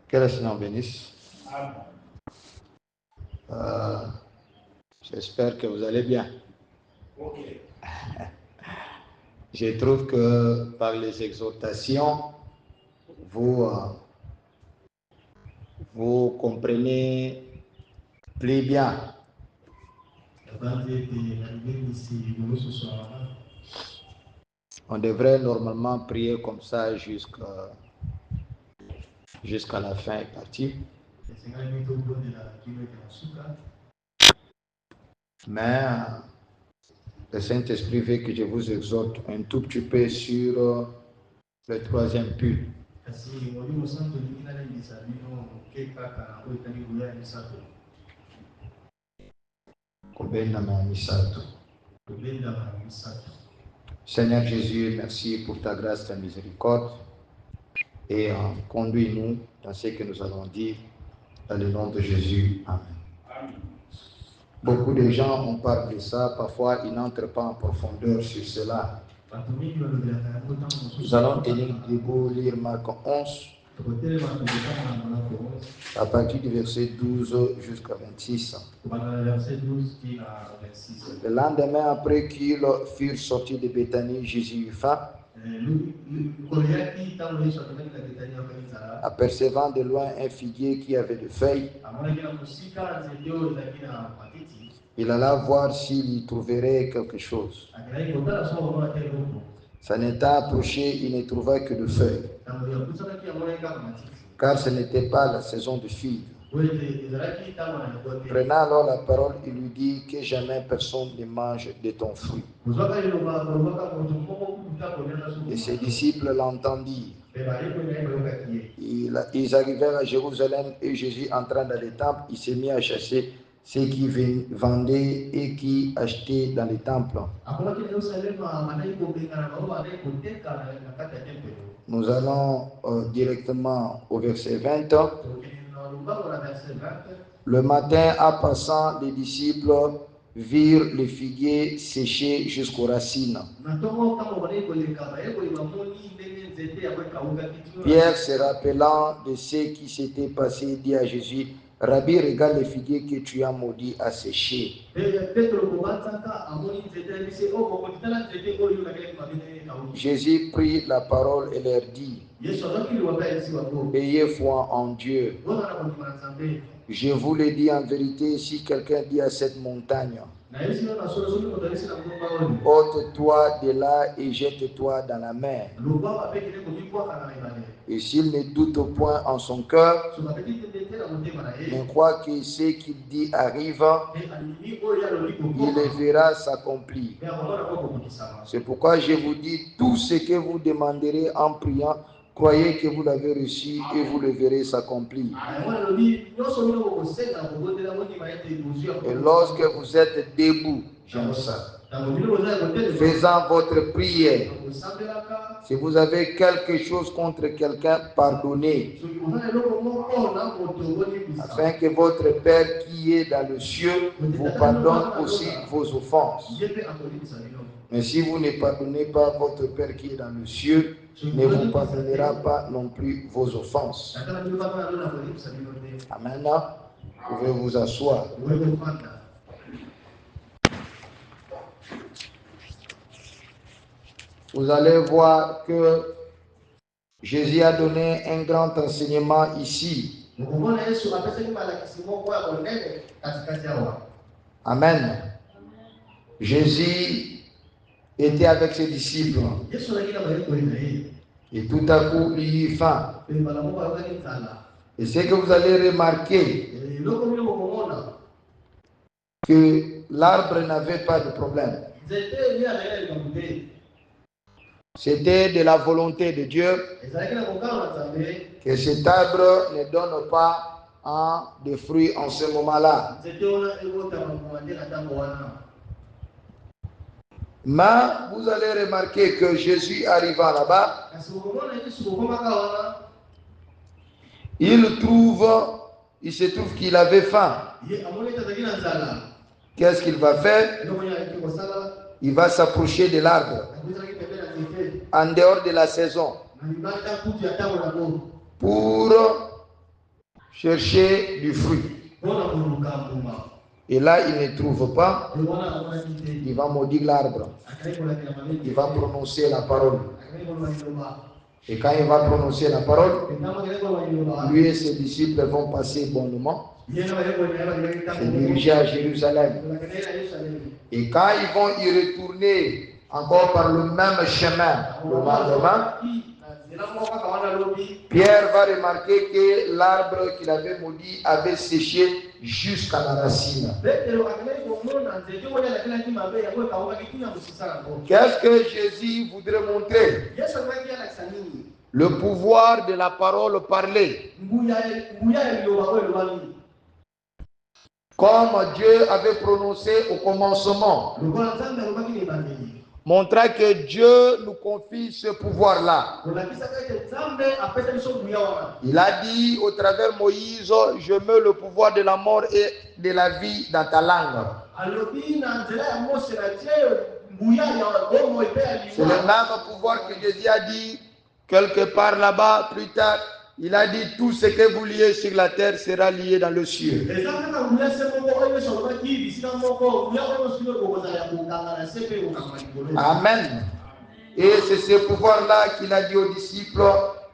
Que le Seigneur bénisse. J'espère que vous allez bien. Okay. Je trouve que par les exhortations, vous comprenez plus bien. On devrait normalement prier comme ça jusqu'à la fin est partie. Mais le Saint-Esprit veut que je vous exhorte un tout petit peu sur le troisième puits. Seigneur Jésus, merci pour ta grâce, ta miséricorde, et conduis-nous dans ce que nous allons dire dans le nom de Jésus. Amen. Amen. Beaucoup de gens ont parlé de ça, parfois ils n'entrent pas en profondeur sur cela. Nous allons tenir debout, lire Marc 11, à partir du verset 12 jusqu'à 26. Le lendemain, après qu'ils furent sortis de Béthanie, Jésus eut faim. Apercevant de loin un figuier qui avait de feuilles, il alla voir s'il y trouverait quelque chose. S'en étant approché, il ne trouva que de feuilles, car ce n'était pas la saison de figues. Prenant alors la parole, il lui dit que jamais personne ne mange de ton fruit. Et ses disciples l'entendirent. Ils arrivèrent à Jérusalem et Jésus, entrant dans les temples, il s'est mis à chasser ceux qui vendaient et qui achetaient dans les temples. Nous allons directement au verset 20. Le matin, en passant, les disciples virent le figuier séché jusqu'aux racines. Pierre, se rappelant de ce qui s'était passé, dit à Jésus: Rabbi, regarde le figuier que tu as maudit à sécher. Jésus prit la parole et leur dit: Ayez foi en Dieu. Je vous le dis en vérité, si quelqu'un dit à cette montagne: ôte-toi de là et jette-toi dans la mer, et s'il ne doute point en son cœur, mais croit que ce qu'il dit arrive, il le verra s'accomplir. C'est pourquoi je vous dis, tout ce que vous demanderez en priant, croyez que vous l'avez reçu et vous le verrez s'accomplir. Et lorsque vous êtes debout, j'aime ça, faisant votre prière, si vous avez quelque chose contre quelqu'un, pardonnez, afin que votre Père qui est dans le ciel vous pardonne aussi vos offenses. Mais si vous ne pardonnez pas, votre Père qui est dans le ciel ne vous pardonnera pas non plus vos offenses. Amen. Vous pouvez vous asseoir. Vous allez voir que Jésus a donné un grand enseignement ici. Amen. Jésus était avec ses disciples. Et tout à coup, il eut faim. Et c'est que vous allez remarquer que l'arbre n'avait pas de problème. C'était de la volonté de Dieu que cet arbre ne donne pas de fruits en ce moment-là. Mais vous allez remarquer que Jésus arrivant là-bas, il se trouve qu'il avait faim. Qu'est-ce qu'il va faire? Il va s'approcher de l'arbre en dehors de la saison pour chercher du fruit. Et là, il ne trouve pas. Il va maudire l'arbre. Il va prononcer la parole. Et quand il va prononcer la parole, lui et ses disciples vont passer bonnement, se diriger à Jérusalem. Et quand ils vont y retourner encore par le même chemin le lendemain, Pierre va remarquer que l'arbre qu'il avait maudit avait séché jusqu'à la racine. Qu'est-ce que Jésus voudrait montrer? Le pouvoir de la parole parlée. Comme Dieu avait prononcé au commencement, montrant que Dieu nous confie ce pouvoir-là. Il a dit au travers Moïse, je mets le pouvoir de la mort et de la vie dans ta langue. C'est le même pouvoir que Jésus a dit quelque part là-bas plus tard. Il a dit tout ce que vous liez sur la terre sera lié dans le ciel. Amen. Et c'est ce pouvoir-là qu'il a dit aux disciples,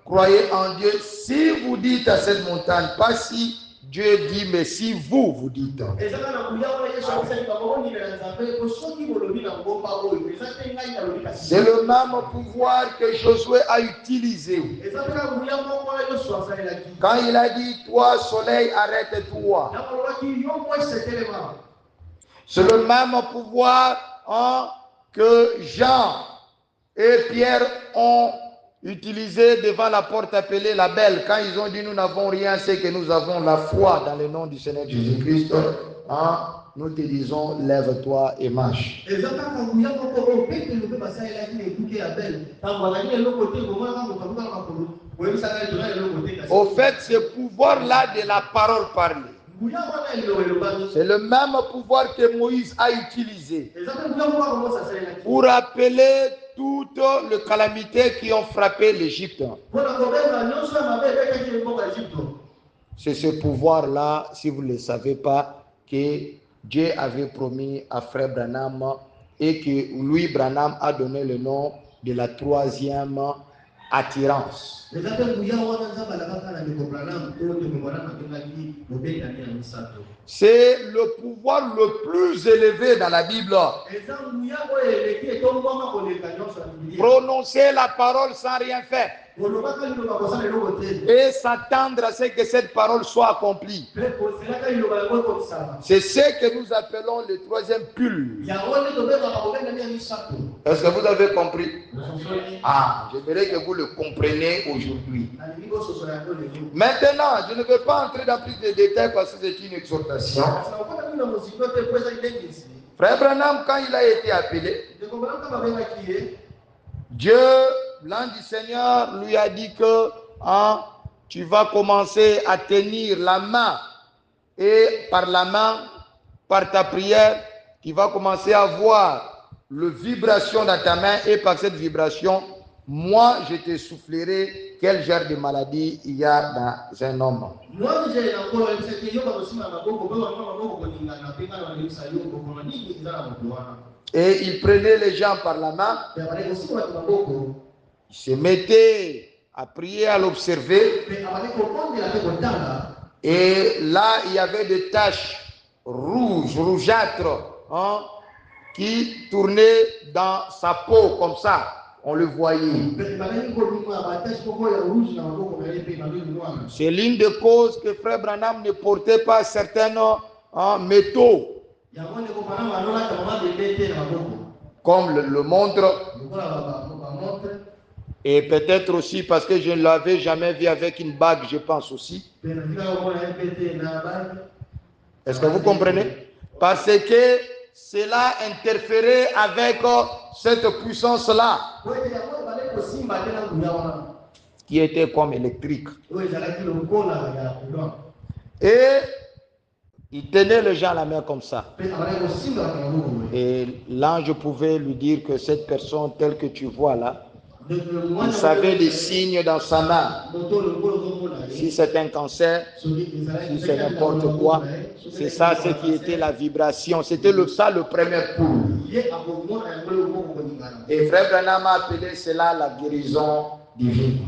croyez en Dieu si vous dites à cette montagne, pas si Dieu dit, mais si vous dites. C'est le même pouvoir que Josué a utilisé. Quand il a dit, toi, soleil, arrête-toi. C'est le même pouvoir que Jean et Pierre ont utilisé devant la porte appelée la Belle. Quand ils ont dit, nous n'avons rien, c'est que nous avons la foi dans le nom du Seigneur Jésus-Christ. Nous te disons, lève-toi et marche. Au fait, ce pouvoir-là de la parole parlée, c'est le même pouvoir que Moïse a utilisé pour appeler toutes les calamités qui ont frappé l'Égypte. C'est ce pouvoir-là, si vous ne le savez pas, que Dieu avait promis à Frère Branham et que lui, Branham, a donné le nom de la troisième attirance. C'est le pouvoir le plus élevé dans la Bible. Prononcer la parole sans rien faire et s'attendre à ce que cette parole soit accomplie. C'est ce que nous appelons le troisième pull. Est-ce que vous avez compris? J'aimerais que vous le compreniez aujourd'hui. Maintenant, je ne vais pas entrer dans plus de détails parce que c'est une exhortation. Frère Branham, quand il a été appelé, Dieu, l'ange du Seigneur, lui a dit que tu vas commencer à tenir la main et par la main, par ta prière, tu vas commencer à voir la vibration dans ta main et par cette vibration, moi, je te soufflerai quel genre de maladie il y a dans un homme. Et il prenait les gens par la main, il se mettait à prier, à l'observer. Et là, il y avait des taches rouges, rougeâtres, qui tournaient dans sa peau comme ça. On le voyait. C'est l'une des causes que Frère Branham ne portait pas certains métaux. Comme le montre. Et peut-être aussi parce que je ne l'avais jamais vu avec une bague, je pense aussi. Est-ce que vous comprenez? Parce que cela interférait avec cette puissance-là qui était comme électrique. Et il tenait les gens à la main comme ça. Et l'ange pouvait lui dire que cette personne telle que tu vois là, Il savait les signes dans sa main. Si c'est un cancer, si c'est n'importe quoi, c'est ça ce qui était la vibration. C'était ça le premier coup. Et Frère Branham a appelé cela la guérison divine.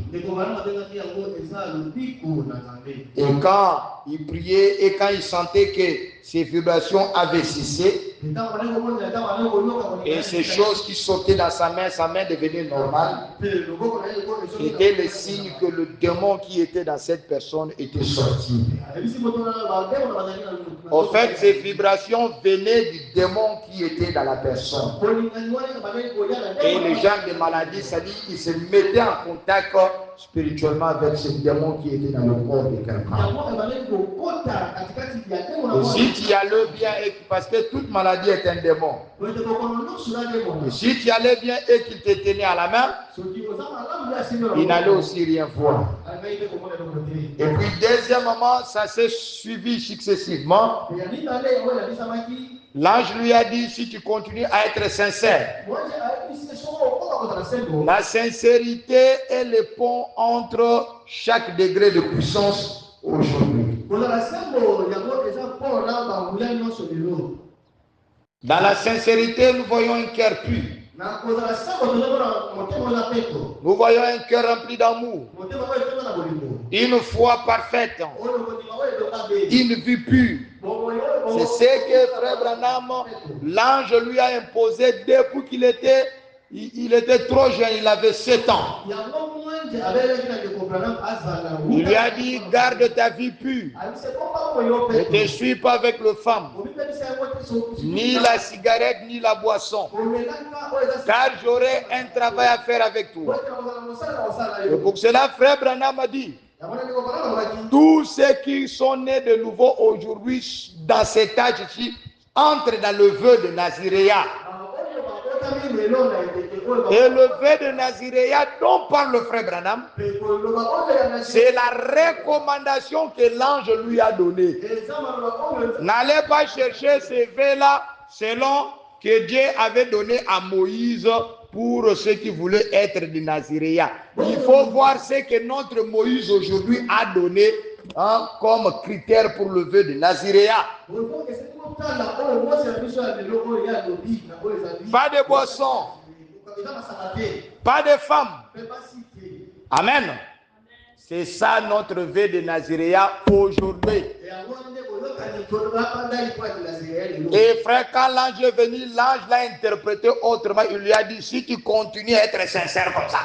Et quand il priait et quand il sentait que ses vibrations avaient cessé, et ces choses qui sautaient dans sa main devenaient normales, c'était le signe que le démon qui était dans cette personne était sorti. En fait, ces vibrations venaient du démon qui était dans la personne. Et les gens de maladie, ça dit qu'ils se mettaient en contact spirituellement avec ce démon qui était dans le corps de quelqu'un. Et si tu y allais bien, parce que toute maladie est un démon. Et si tu y allais bien et qu'il te tenait à la main, il n'allait aussi rien voir. Et puis deuxièmement, ça s'est suivi successivement. L'ange lui a dit, si tu continues à être sincère, la sincérité est le pont entre chaque degré de puissance aujourd'hui. Dans la sincérité, nous voyons un cœur pur. Nous voyons un cœur rempli d'amour, une foi parfaite, une vie pure. C'est ce que Frère Branham, l'ange lui a imposé depuis qu'il était trop jeune, il avait 7 ans. Il lui a dit, garde ta vie pure. Ne te suis pas avec les femmes, ni la cigarette, ni la boisson, car j'aurai un travail à faire avec toi. Et pour cela, Frère Branham a dit, tous ceux qui sont nés de nouveau aujourd'hui, dans cet âge-ci, entrent dans le vœu de Naziréa. Et le vœu de Naziréa dont parle le Frère Branham, c'est la recommandation que l'ange lui a donnée. N'allez pas chercher ces vœux-là selon que Dieu avait donné à Moïse pour ceux qui voulaient être des Naziréa. Il faut voir ce que notre Moïse aujourd'hui a donné comme critère pour le vœu de Naziréa. Pas de boisson, pas de femmes. Amen. C'est ça notre vœu de Naziréa aujourd'hui. Et frère, quand l'ange est venu, l'ange l'a interprété autrement. Il lui a dit, si tu continues à être sincère comme ça,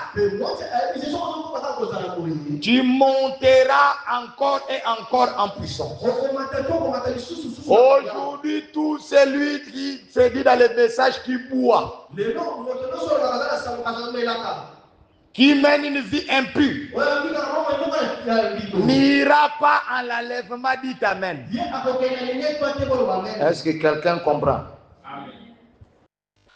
tu monteras encore et encore en puissance. Aujourd'hui, tout celui qui se dit dans les messages qui boit, qui mène une vie impure, n'ira pas en l'enlèvement, dit Amen. Est-ce que quelqu'un comprend?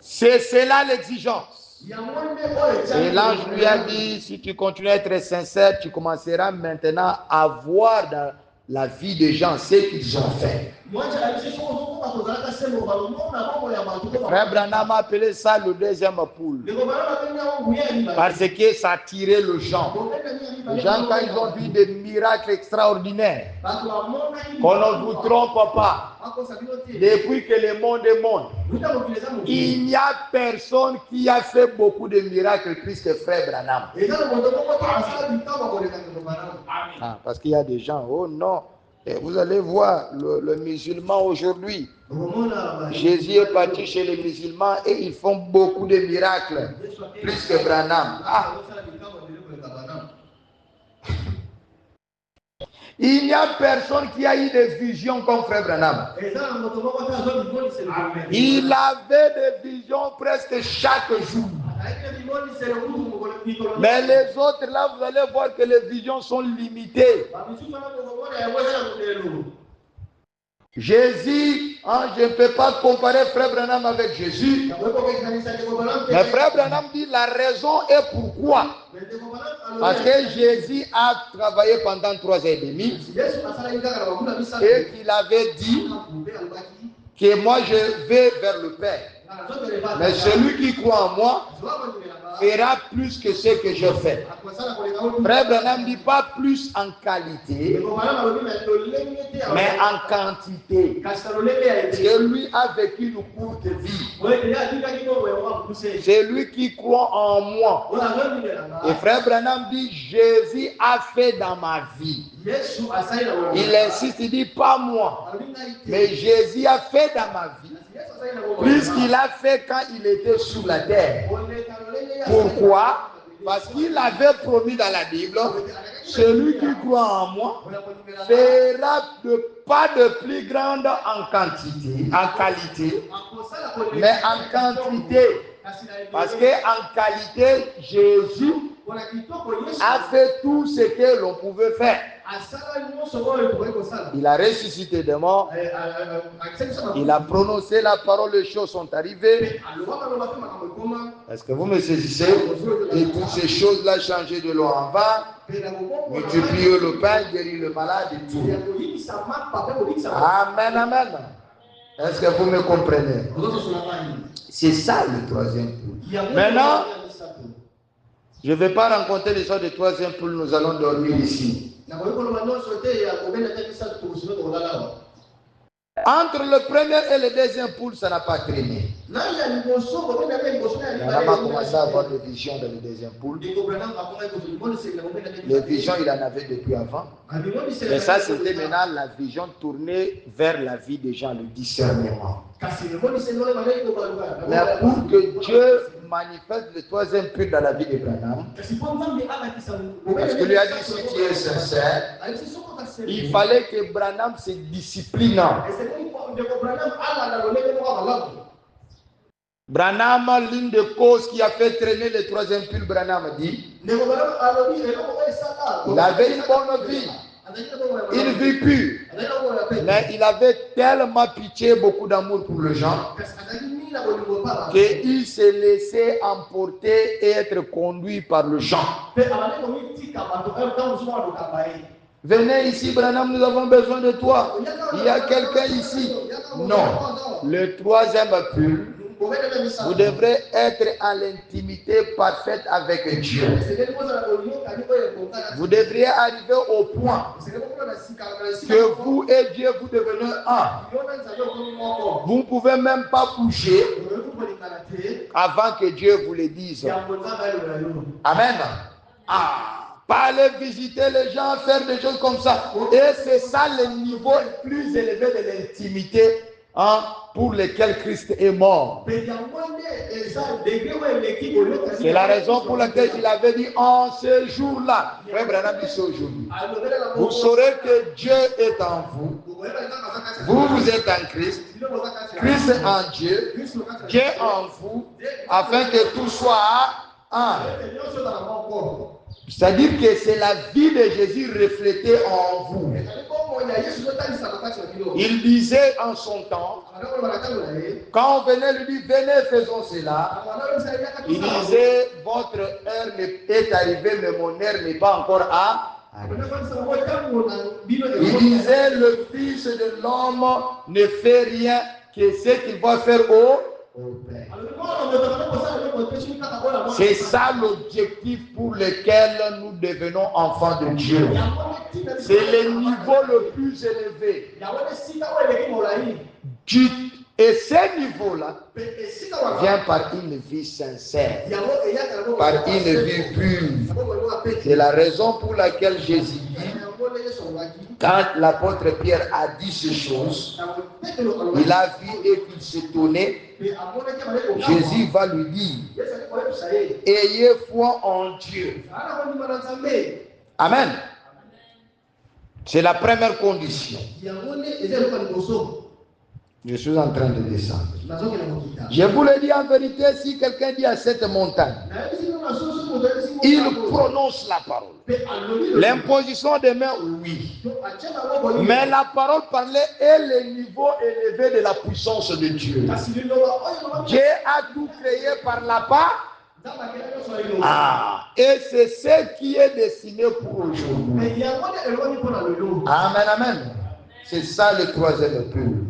C'est cela l'exigence. Et l'ange lui a dit, si tu continues à être sincère, tu commenceras maintenant à voir dans la vie des gens ce qu'ils ont fait. Frère Branham a appelé ça le deuxième poule, parce que ça attirait les gens. Les gens, quand ils ont vu des miracles extraordinaires, qu'on ne vous trompe pas, depuis que le monde est monde, il n'y a personne qui a fait beaucoup de miracles plus que Frère Branham. Parce qu'il y a des gens, oh non. Et vous allez voir le musulman aujourd'hui. Jésus est parti chez les musulmans et ils font beaucoup de miracles, plus que Branham. Il n'y a personne qui a eu des visions comme Frère Branham. Il avait des visions presque chaque jour. Mais les autres, là, vous allez voir que les visions sont limitées. Jésus, je ne peux pas comparer Frère Branham avec Jésus. Mais Frère Branham dit la raison est pourquoi. Parce que Jésus a travaillé pendant 3 ans et demi et qu'il avait dit que moi je vais vers le Père. Mais celui qui croit en moi, fera plus que ce que je fais. Frère Branham ne dit pas plus en qualité, mais en quantité. Parce que lui a vécu une courte vie. C'est lui qui croit en moi. Et Frère Branham dit, Jésus a fait dans ma vie. Il insiste, il dit pas moi, mais Jésus a fait dans ma vie plus qu'il a fait quand il était sur la terre. Pourquoi? Parce qu'il avait promis dans la Bible, celui qui croit en moi fera pas de plus grande en quantité, en qualité, mais en quantité. Parce qu'en qualité, Jésus a fait tout ce que l'on pouvait faire. Il a ressuscité des morts. Il a prononcé la parole, les choses sont arrivées. Est-ce que vous me saisissez? Et toutes ces choses-là, changer de l'eau en vin, multiplier le pain, guérir le malade et tout. Amen, amen. Est-ce que vous me comprenez? C'est ça le troisième poule. Maintenant, je ne vais pas rencontrer l'histoire du troisième poule, nous allons dormir ici. Entre le premier et le deuxième poule, ça n'a pas traîné. On a commencé à avoir des visions dans le deuxième poule. Les visions, il en avait depuis avant. Mais ça, c'était maintenant la vision tournée vers la vie des gens, le discernement. Mais pour que Dieu manifeste le troisième poule dans la vie de Branham, parce que lui a dit, si tu es sincère, il fallait que Branham se discipline. Branham, l'une des causes qui a fait traîner le troisième pull, Branham dit, il avait une bonne vie, une vie pure, mais il avait tellement pitié, beaucoup d'amour pour les gens, qu'il s'est laissé emporter et être conduit par le gens. Venez ici, Branham, nous avons besoin de toi. Il y a quelqu'un ici. Non. Le troisième pull, vous devrez être en l'intimité parfaite avec Dieu. Vous devriez arriver au point que vous et Dieu, vous devenez un. Vous ne pouvez même pas bouger avant que Dieu vous le dise. Amen. Pas aller visiter les gens, faire des choses comme ça. Et c'est ça le niveau plus élevé de l'intimité pour lequel Christ est mort. C'est la raison pour laquelle il avait dit en ce jour-là, Frère Branham dit aujourd'hui, vous saurez que Dieu est en vous, vous êtes en Christ, Christ en Dieu, Dieu en vous, afin que tout soit un. C'est-à-dire que c'est la vie de Jésus reflétée en vous. Il disait en son temps, quand on venait lui dire, venez faisons cela, il disait, votre heure est arrivée, mais mon heure n'est pas encore arrivée. Il disait, le Fils de l'homme ne fait rien que ce qu'il va faire au Père. C'est ça l'objectif pour lequel nous devenons enfants de Dieu. C'est le niveau le plus élevé. Et ce niveau-là vient par une vie sincère, par une vie pure. C'est la raison pour laquelle Jésus dit, quand l'apôtre Pierre a dit ces choses, il a vu et qu'il s'étonnait. Jésus va lui dire, ayez foi en Dieu. Amen. C'est la première condition. Je suis en train de descendre. Je vous le dis en vérité, si quelqu'un dit à cette montagne, il prononce la parole. L'imposition des mains, oui. Mais la parole parlée est le niveau élevé de la puissance de Dieu. Dieu a tout créé par la part. Et c'est ce qui est destiné pour aujourd'hui. Amen, amen. C'est ça le troisième pull.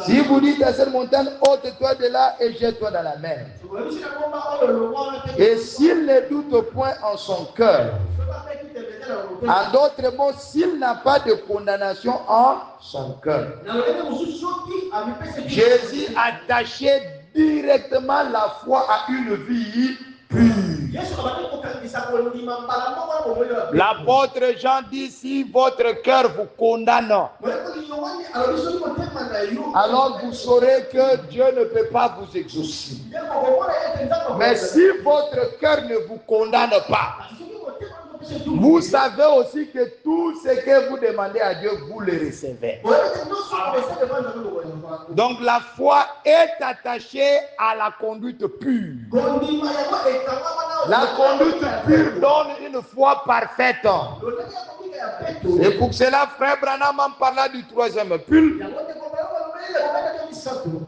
Si vous dites à cette montagne, ôte-toi de là et jette-toi dans la mer. Et s'il ne doute point en son cœur, en d'autres mots, s'il n'a pas de condamnation en son cœur, Jésus attachait directement la foi à une vie pure. L'apôtre Jean dit, si votre cœur vous condamne, alors vous saurez que Dieu ne peut pas vous exaucer. Mais si votre cœur ne vous condamne pas, vous savez aussi que tout ce que vous demandez à Dieu, vous le recevez. Donc la foi est attachée à la conduite pure. La conduite pure donne une foi parfaite. Et pour cela, frère Branham, en parlant du troisième pull,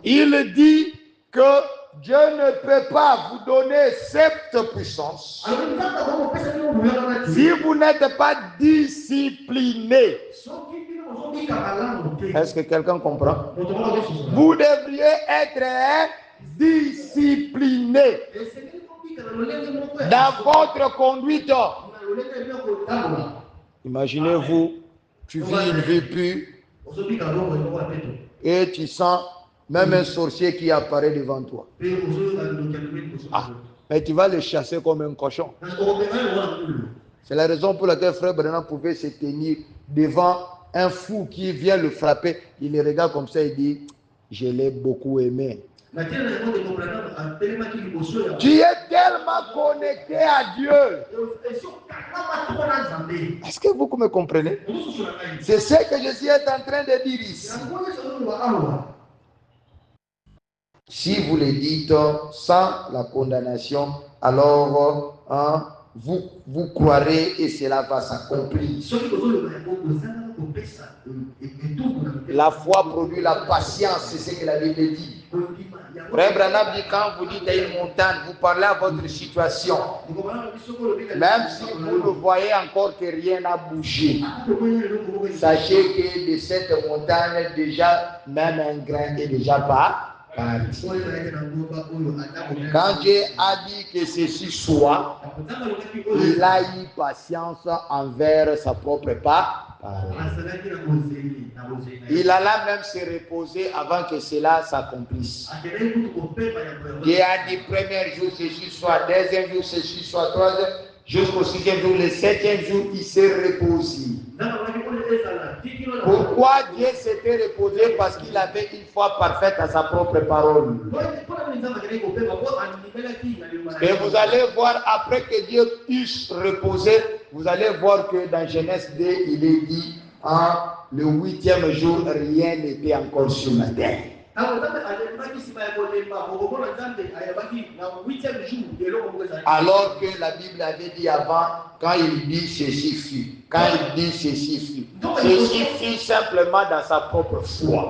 il dit que Dieu ne peut pas vous donner cette puissance si vous n'êtes pas discipliné. Est-ce que quelqu'un comprend? Vous devriez être discipliné dans votre conduite. Imaginez-vous, tu vis une vie pure et tu sens même un sorcier qui apparaît devant toi. Ah, mais tu vas le chasser comme un cochon. C'est la raison pour laquelle frère Branham pouvait se tenir devant un fou qui vient le frapper. Il le regarde comme ça et dit, je l'ai beaucoup aimé. Tu es tellement connecté à Dieu. Est-ce que vous me comprenez? C'est ce que Jésus est en train de dire ici. Si vous le dites sans la condamnation, alors vous croirez et cela va s'accomplir. La foi produit la patience, c'est ce que la Bible dit. Frère Branham dit, quand vous dites à une montagne, vous parlez à votre situation. Même si vous ne voyez encore que rien n'a bougé, sachez que de cette montagne, déjà, même un grain est déjà pas. Quand Dieu a dit que ceci soit, il a eu patience envers sa propre part. Il alla même se reposer avant que cela s'accomplisse. Dieu a dit premier jour ceci soit, deuxième jour ceci soit, troisième jusqu'au sixième jour, le septième jour il s'est reposé. Pourquoi Dieu s'était reposé? Parce qu'il avait une foi parfaite à sa propre parole. Et vous allez voir, après que Dieu puisse reposer, vous allez voir que dans Genèse 2, il est dit, le 8e jour, rien n'était encore sur la terre. Alors que la Bible avait dit avant, quand il dit ceci fut, quand il dit ceci fut, ceci fut simplement dans sa propre foi.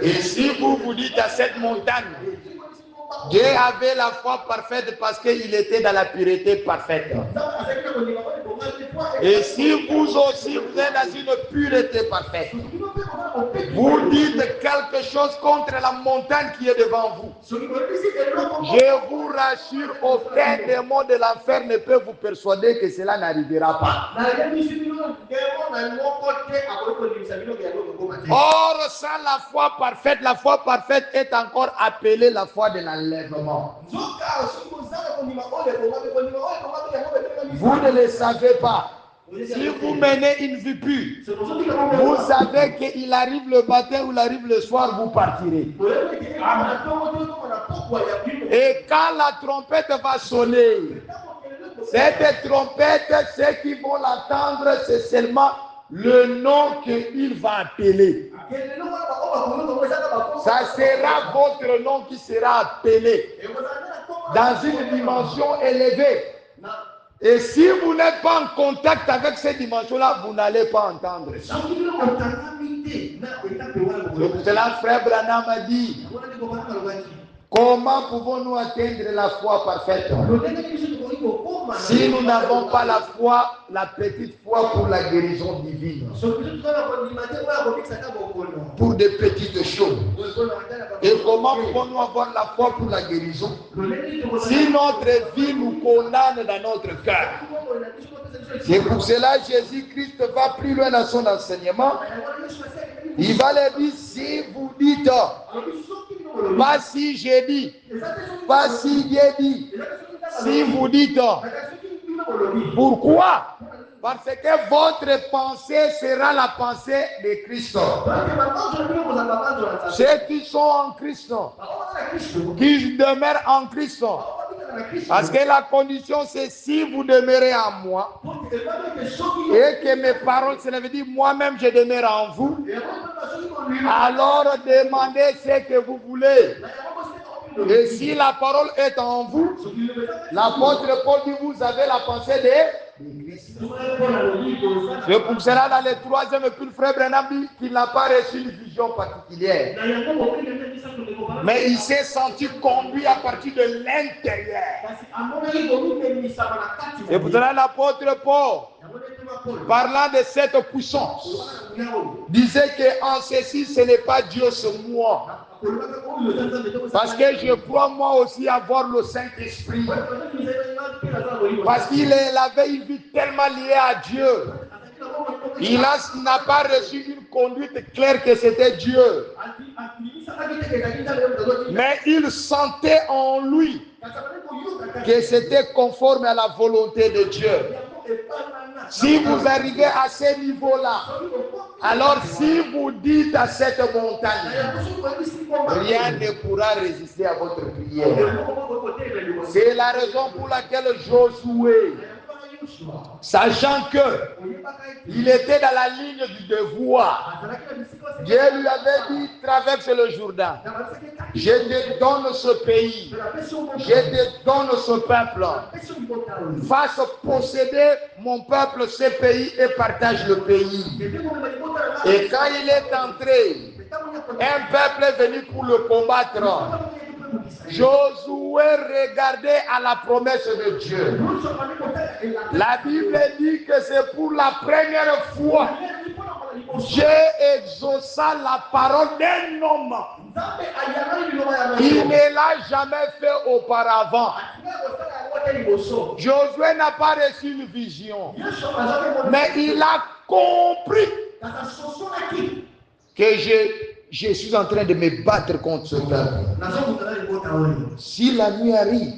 Et si vous vous dites à cette montagne, Dieu avait la foi parfaite parce qu'il était dans la pureté parfaite. Et si vous aussi vous êtes dans une pureté parfaite, vous dites quelque chose contre la montagne qui est devant vous, je vous rassure, aucun démon de l'enfer ne peut vous persuader que cela n'arrivera pas. Or, sans la foi parfaite est encore appelée la foi de l'enlèvement. Vous ne le savez pas. Si vous menez une vie pure, vous savez qu'il arrive le matin ou il arrive le soir, vous partirez. Et quand la trompette va sonner, cette trompette, ceux qui vont l'attendre, c'est seulement le nom qu'il va appeler. Ça sera votre nom qui sera appelé dans une dimension élevée. Et si vous n'êtes pas en contact avec cette dimension-là, vous n'allez pas entendre ça. C'est là frère Branham a dit, comment pouvons-nous atteindre la foi parfaite? Si nous n'avons pas la foi, la petite foi pour la guérison divine, pour des petites choses. Et comment pouvons-nous avoir la foi pour la guérison si notre vie nous condamne dans notre cœur? C'est pour cela que Jésus-Christ va plus loin dans son enseignement. Il va leur dire, si vous dites, pas si j'ai dit, pas si j'ai dit, si vous dites, pourquoi? Parce que votre pensée sera la pensée de Christ. Ceux qui sont en Christ, qui demeurent en Christ. Parce que la condition, c'est si vous demeurez en moi et que mes paroles, cela veut dire moi-même je demeure en vous, alors demandez ce que vous voulez. Et si la parole est en vous, l'apôtre Paul dit, vous avez la pensée de Christ. C'est pour cela, dans le troisième culte, frère Branham dit qu'il n'a pas reçu une vision particulière. Mais il s'est senti conduit à partir de l'intérieur. C'est pour cela, l'apôtre Paul, parlant de cette puissance, disait qu'en ceci, ce n'est pas Dieu, c'est moi. Parce que je crois moi aussi avoir le Saint-Esprit. Parce qu'il avait une vie tellement liée à Dieu. Il n'a pas reçu une conduite claire que c'était Dieu. Mais il sentait en lui que c'était conforme à la volonté de Dieu. Si vous arrivez à ce niveau-là, alors si vous dites à cette montagne, rien ne pourra résister à votre prière. C'est la raison pour laquelle Josué, sachant qu'il était dans la ligne du devoir, Dieu lui avait dit, traverse le Jourdain. Je te donne ce pays. Je te donne ce peuple. Fasse posséder mon peuple ce pays et partage le pays. Et quand il est entré, un peuple est venu pour le combattre. Josué regardait à la promesse de Dieu. La Bible dit que c'est pour la première fois Dieu exauça la parole d'un homme. Il ne l'a jamais fait auparavant. Josué n'a pas reçu une vision, mais il a compris que je suis en train de me battre contre ce peuple. Si la nuit arrive,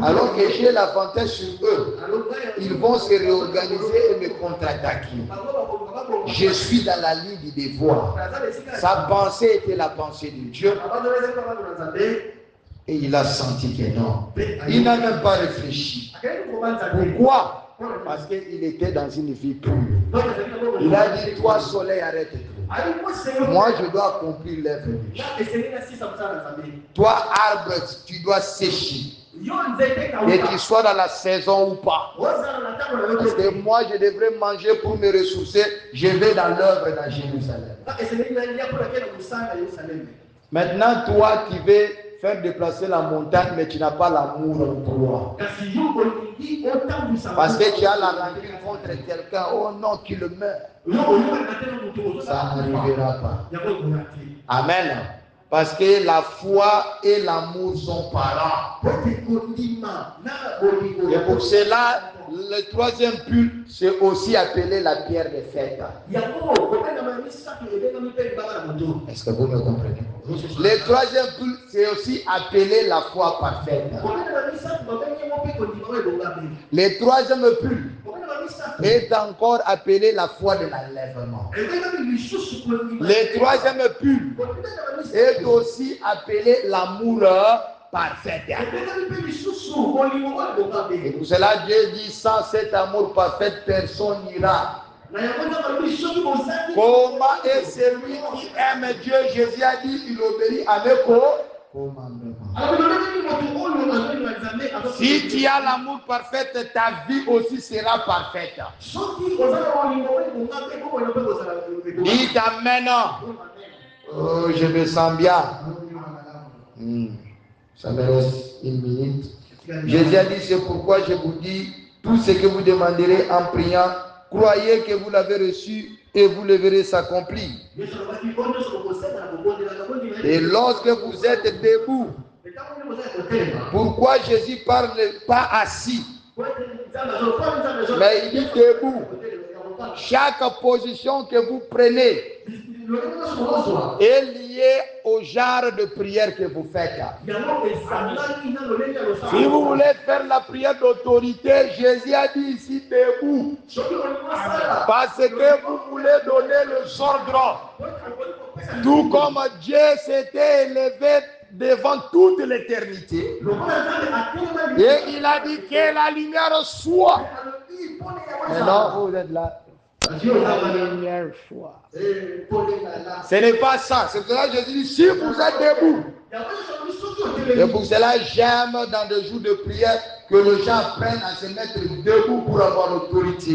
alors que j'ai l'avantage sur eux, ils vont se réorganiser et me contre-attaquer. Je suis dans la ligne du devoir. Sa pensée était la pensée de Dieu. Et il a senti que non. Il n'a même pas réfléchi. Pourquoi? Parce qu'il était dans une vie pure. Il a dit, toi soleil, arrête-toi. Moi, je dois accomplir l'œuvre de Dieu. Toi, arbre, tu dois sécher. Et qu'il soit dans la saison ou pas. Parce que moi, je devrais manger pour me ressourcer. Je vais dans l'œuvre dans Jérusalem. Maintenant, toi qui veux faire déplacer la montagne, mais tu n'as pas l'amour en toi. Parce que tu as la rancune contre quelqu'un. Oh non, qu'il meurt. Ça n'arrivera pas. Amen. Parce que la foi et l'amour sont parents. Et pour cela, le troisième culte, c'est aussi appelé la pierre de fête. Est-ce que vous me comprenez? Le troisième culte, c'est aussi appelé la foi parfaite. Le troisième culte est encore appelé la foi de l'enlèvement. Le troisième culte est aussi appelé l'amour parfait. Et pour cela, Dieu dit, sans cet amour parfait, personne n'ira. Comment est celui qui aime Dieu? Jésus a dit, il obéit avec commandement. Si tu as l'amour parfait, ta vie aussi sera parfaite. Dites amen. Oh, je me sens bien. Ça me reste une minute. Jésus a dit, c'est pourquoi je vous dis, tout ce que vous demanderez en priant, croyez que vous l'avez reçu et vous le verrez s'accomplir. Et lorsque vous êtes debout, pourquoi Jésus ne parle pas assis, mais il dit debout? Chaque position que vous prenez est liée au genre de prière que vous faites. Si vous voulez faire la prière d'autorité, Jésus a dit ici debout. Parce que vous voulez donner le ordre. Tout comme Dieu s'était élevé devant toute l'éternité. Et il a dit que la lumière soit. Maintenant, vous êtes là. La lumière soit. Ce n'est pas ça. C'est pour cela que je dis, si vous êtes debout. Et pour cela, j'aime dans des jours de prière que les gens apprennent à se mettre debout pour avoir l'autorité.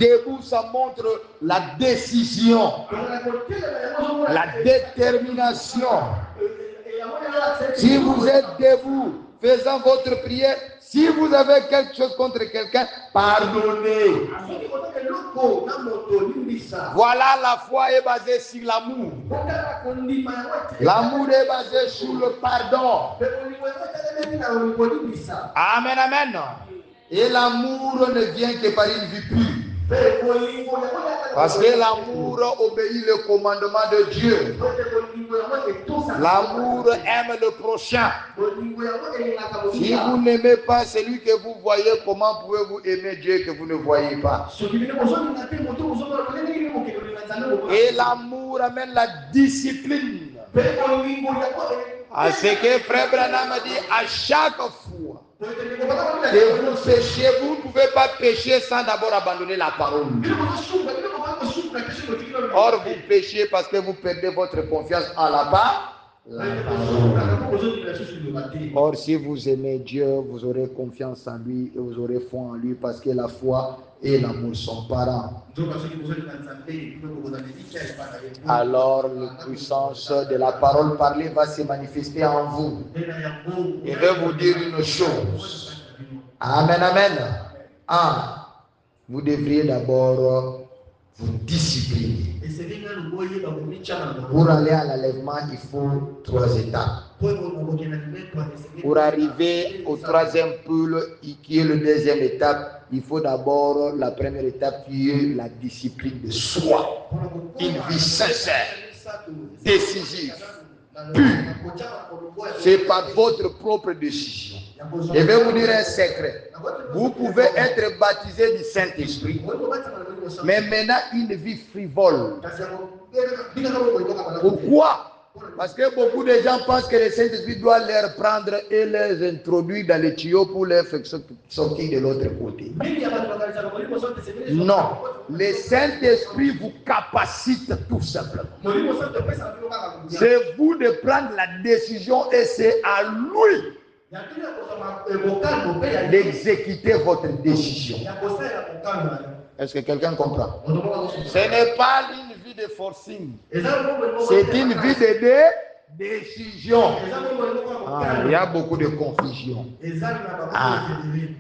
Debout, ça montre la décision, la détermination. Si vous êtes debout, faisant votre prière, si vous avez quelque chose contre quelqu'un, pardonnez. Voilà, la foi est basée sur l'amour. L'amour est basé sur le pardon. Amen, amen. Et l'amour ne vient que par une vie pure. Parce que l'amour obéit le commandement de Dieu. L'amour aime le prochain. Si vous n'aimez pas celui que vous voyez, comment pouvez-vous aimer Dieu que vous ne voyez pas? Et l'amour amène la discipline. À ce que Frère Branham dit, à chaque fois que vous péchez, vous ne pouvez pas pécher sans d'abord abandonner la parole. Or, vous péchez parce que vous perdez votre confiance en la parole. Or, si vous aimez Dieu, vous aurez confiance en lui et vous aurez foi en lui parce que la foi et l'amour sont parents. Alors, la puissance de la parole parlée va se manifester en vous. Je vais vous dire une chose. Amen, amen. Vous devriez d'abord vous discipliner. Pour aller à l'enlèvement, il faut 3 étapes. Pour arriver au 3e poule, qui est la 2e étape, il faut d'abord la première étape qui est la discipline de soi. Une vie sincère, décisive, pure. C'est par votre propre décision. Je vais vous dire un secret. Vous pouvez être baptisé du Saint-Esprit, mais maintenant une vie frivole. Pourquoi? Parce que beaucoup de gens pensent que le Saint-Esprit doit les prendre et les introduire dans les tuyaux pour les faire sortir de l'autre côté. Non, le Saint-Esprit vous capacite tout simplement. C'est vous de prendre la décision et c'est à lui d'exécuter votre décision. Est-ce que quelqu'un comprend? Ce n'est pas une vie de forcing. C'est une vie de décision. Il y a beaucoup de confusion.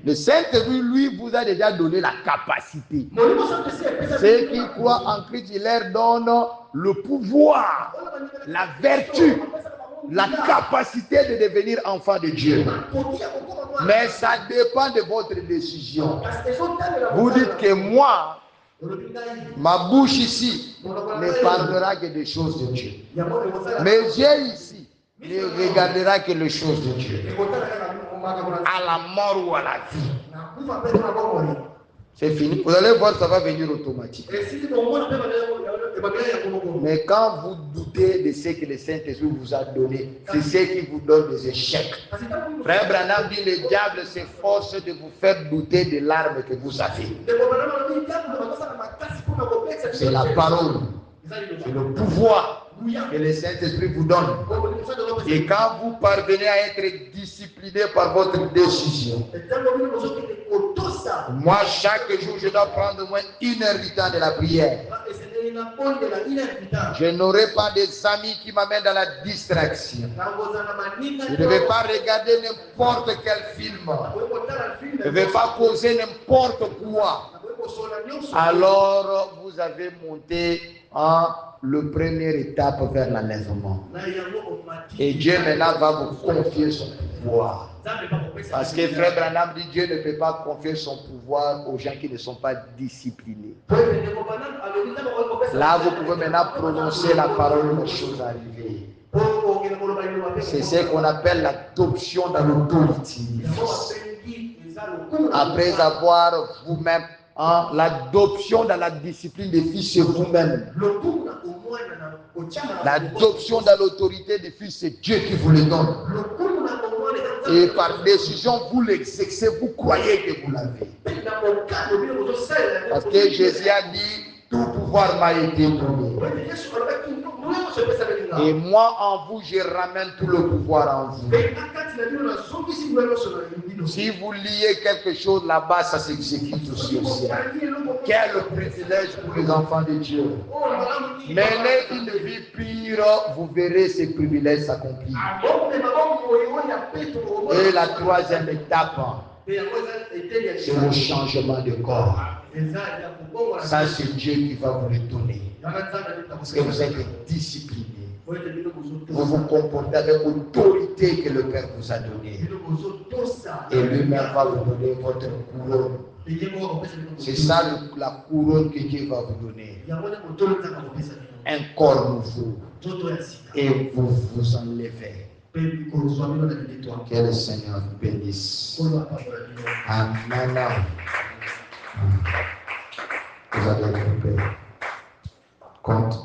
Le Saint-Esprit, lui, vous a déjà donné la capacité. Ceux qui croient en Christ, il leur donne le pouvoir, la vertu, la capacité de devenir enfant de Dieu. Mais ça dépend de votre décision. Vous dites que moi, ma bouche ici ne parlera que des choses de Dieu. Mes yeux ici ne regardera que les choses de Dieu. À la mort ou à la vie. C'est fini. Vous allez voir, ça va venir automatiquement. Mais quand vous doutez de ce que le Saint-Esprit vous a donné, c'est ce qui vous donne des échecs. Frère Branham dit, le diable s'efforce de vous faire douter de l'arme que vous avez. C'est la parole. C'est le pouvoir que le Saint-Esprit vous donne. Et quand vous parvenez à être discipliné par votre décision, moi chaque jour je dois prendre au moins 1 heure du temps de la prière. Je n'aurai pas des amis qui m'amènent dans la distraction. Je ne vais pas regarder n'importe quel film. Je ne vais pas causer n'importe quoi. Alors, vous avez monté le première étape vers l'enlèvement. Et Dieu maintenant va vous confier son pouvoir. Parce que Frère Branham dit Dieu ne peut pas confier son pouvoir aux gens qui ne sont pas disciplinés. Là, vous pouvez maintenant prononcer la parole des choses arrivées. C'est ce qu'on appelle l'adoption dans l'autorité. Après avoir vous-même l'adoption dans la discipline des fils, c'est vous-même. L'adoption dans l'autorité des fils, c'est Dieu qui vous le donne. Et par décision, vous l'exercez, vous croyez que vous l'avez. Parce que Jésus a dit, tout pouvoir m'a été donné. Et moi, en vous, je ramène tout le pouvoir en vous. Si vous liez quelque chose là-bas, ça s'exécute aussi au ciel. Quel privilège pour les enfants de Dieu. Menez une vie pure, vous verrez ces privilèges s'accomplir. Et la troisième étape, c'est le changement de corps. Ça, c'est Dieu qui va vous le donner. Parce que vous êtes discipliné. Vous vous comportez avec l'autorité que le Père vous a donnée. Et lui-même va vous donner votre couronne. C'est ça la couronne que Dieu va vous donner. Un corps nouveau. Et vous vous enlevez. Que le Seigneur vous bénisse. Amen. Vous allez couper. Compte.